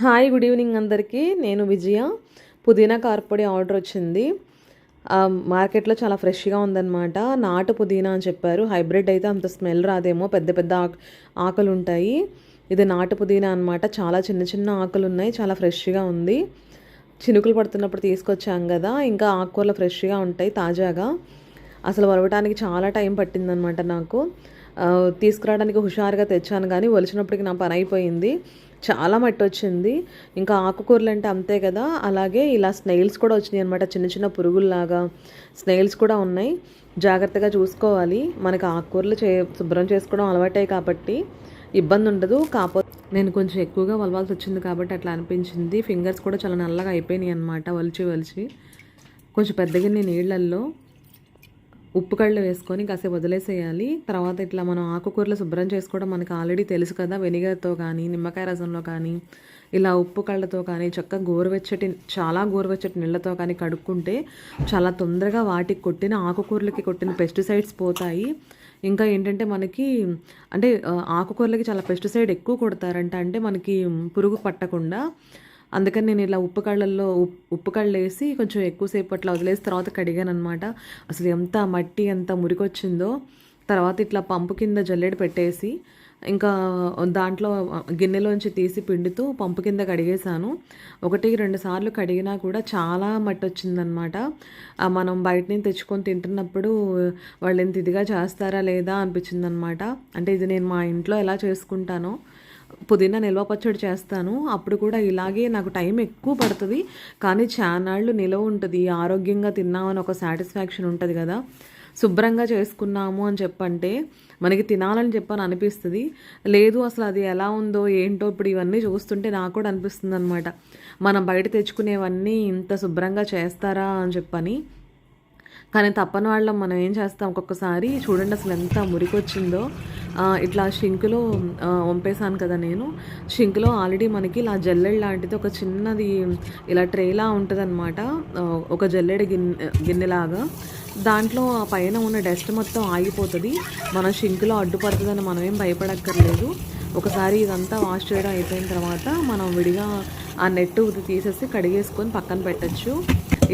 Hi good evening అందరికీ. నేను విజయ. పుదీనా కారపొడి ఆర్డర్ వచ్చింది. మార్కెట్లో చాలా ఫ్రెష్గా ఉందన్నమాట. నాటు పుదీనా అని చెప్పారు. హైబ్రిడ్ అయితే అంత స్మెల్ రాదేమో, పెద్ద పెద్ద ఆకులు ఉంటాయి. ఇది నాటు పుదీనా అనమాట. చాలా చిన్న చిన్న ఆకులు ఉన్నాయి. చాలా ఫ్రెష్గా ఉంది. చినుకులు పడుతున్నప్పుడు తీసుకొచ్చాం కదా, ఇంకా ఆకుకూరలు ఫ్రెష్గా ఉంటాయి తాజాగా. అసలు వలవటానికి చాలా టైం పట్టిందనమాట నాకు. తీసుకురావడానికి హుషారుగా తెచ్చాను, కానీ ఒలిచినప్పటికి నా పని అయిపోయింది. చాలా మట్టి వచ్చింది. ఇంకా ఆకుకూరలు అంటే అంతే కదా, అలాగే ఇలా స్నేల్స్ కూడా వచ్చినాయి అనమాట. చిన్న చిన్న పురుగుల్లాగా స్నేల్స్ కూడా ఉన్నాయి. జాగ్రత్తగా చూసుకోవాలి. మనకు ఆకుకూరలు శుభ్రం చేసుకోవడం అలవాటే కాబట్టి ఇబ్బంది ఉండదు. కాకపోతే నేను కొంచెం ఎక్కువగా వలవాల్సి వచ్చింది కాబట్టి అట్లా అనిపించింది. ఫింగర్స్ కూడా చాలా నల్లగా అయిపోయినాయి అనమాట, వలిచి. కొంచెం పెద్దగా నీళ్ళల్లో ఉప్పు కళ్ళు వేసుకొని కాసేపు వదిలేసేయాలి. తర్వాత ఇట్లా మనం ఆకుకూరలు శుభ్రం చేసుకోవడం మనకు ఆల్రెడీ తెలుసు కదా. వెనిగర్తో కానీ, నిమ్మకాయ రసంలో కానీ, ఇలా ఉప్పు కళ్ళతో కానీ, చక్కగా చాలా గోరువెచ్చటి నీళ్ళతో కానీ కడుక్కుంటే చాలా తొందరగా వాటికి కొట్టిన ఆకుకూరలకి కొట్టిన పెస్టిసైడ్స్ పోతాయి. ఇంకా ఏంటంటే మనకి ఆకుకూరలకి చాలా పెస్టిసైడ్ ఎక్కువ కొడతారంట, అంటే మనకి పురుగు పట్టకుండా. అందుకని నేను ఇలా ఉప్పు కళ్ళు వేసి కొంచెం ఎక్కువసేపు అట్లా వదిలేసి తర్వాత కడిగాను అనమాట. అసలు ఎంత మట్టి ఎంత మురికొచ్చిందో. తర్వాత ఇట్లా పంపు కింద జల్లెడ పెట్టేసి ఇంకా దాంట్లో గిన్నెలోంచి తీసి పిండితో పంపు కింద కడిగేశాను. 1-2 సార్లు కడిగినా కూడా చాలా మట్టి వచ్చిందనమాట. మనం బయట నుంచి తెచ్చుకొని తింటున్నప్పుడు వాళ్ళు ఎంత ఇదిగా చేస్తారా లేదా అనిపించింది అనమాట. అంటే ఇది నేను మా ఇంట్లో ఎలా చేసుకుంటానో, పుదీనా నిల్వ పచ్చడి చేస్తాను, అప్పుడు కూడా ఇలాగే నాకు టైం ఎక్కువ పడుతుంది, కానీ చానాళ్ళు నిలవ ఉంటుంది. ఆరోగ్యంగా తిన్నామని ఒక సాటిస్ఫాక్షన్ ఉంటుంది కదా. శుభ్రంగా చేసుకున్నాము అని చెప్పంటే మనకి తినాలని చెప్పని అనిపిస్తుంది. లేదు అసలు అది ఎలా ఉందో ఏంటో ఇప్పుడు ఇవన్నీ చూస్తుంటే నాకు కూడా అనిపిస్తుంది అనమాట, మనం బయట తెచ్చుకునేవన్నీ ఇంత శుభ్రంగా చేస్తారా అని చెప్పని. కానీ తప్పని వాళ్ళం మనం ఏం చేస్తాం, ఒక్కొక్కసారి చూడండి అసలు ఎంత మురికొచ్చిందో. ఇట్లా షింకులో వంపేశాను కదా నేను. షింకులో ఆల్రెడీ మనకి ఇలా జల్లెడ లాంటిది ఒక చిన్నది ఇలా ట్రేలా ఉంటుంది అనమాట, ఒక జల్లెడ గిన్నెలాగా. దాంట్లో ఆ పైన ఉన్న డస్ట్ మొత్తం ఆగిపోతుంది. మన షింకులో అడ్డుపడుతుందని మనం ఏం భయపడక్కర్లేదు. ఒకసారి ఇదంతా వాష్ చేయడం అయిపోయిన తర్వాత మనం విడిగా ఆ నెట్ తీసేసి కడిగేసుకొని పక్కన పెట్టచ్చు.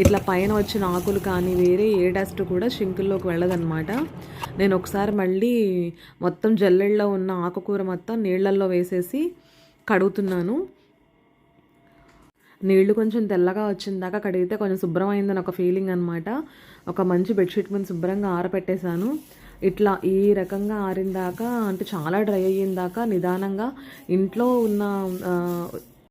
ఇట్లా పైన వచ్చిన ఆకులు కానీ వేరే ఏ డస్ట్ కూడా షింకుల్లోకి వెళ్ళదన్నమాట. నేను ఒకసారి మళ్ళీ మొత్తం జల్లెడలో ఉన్న ఆకుకూర మొత్తం నీళ్ళల్లో వేసేసి కడుగుతున్నాను. నీళ్లు కొంచెం తెల్లగా వచ్చిందాకా కడిగితే కొంచెం శుభ్రమైందని ఒక ఫీలింగ్ అనమాట. ఒక మంచి బెడ్షీట్ మీద శుభ్రంగా ఆరపెట్టేశాను. ఇట్లా ఈ రకంగా ఆరిందాకా, అంటే చాలా డ్రై అయ్యిందాకా నిదానంగా ఇంట్లో ఉన్న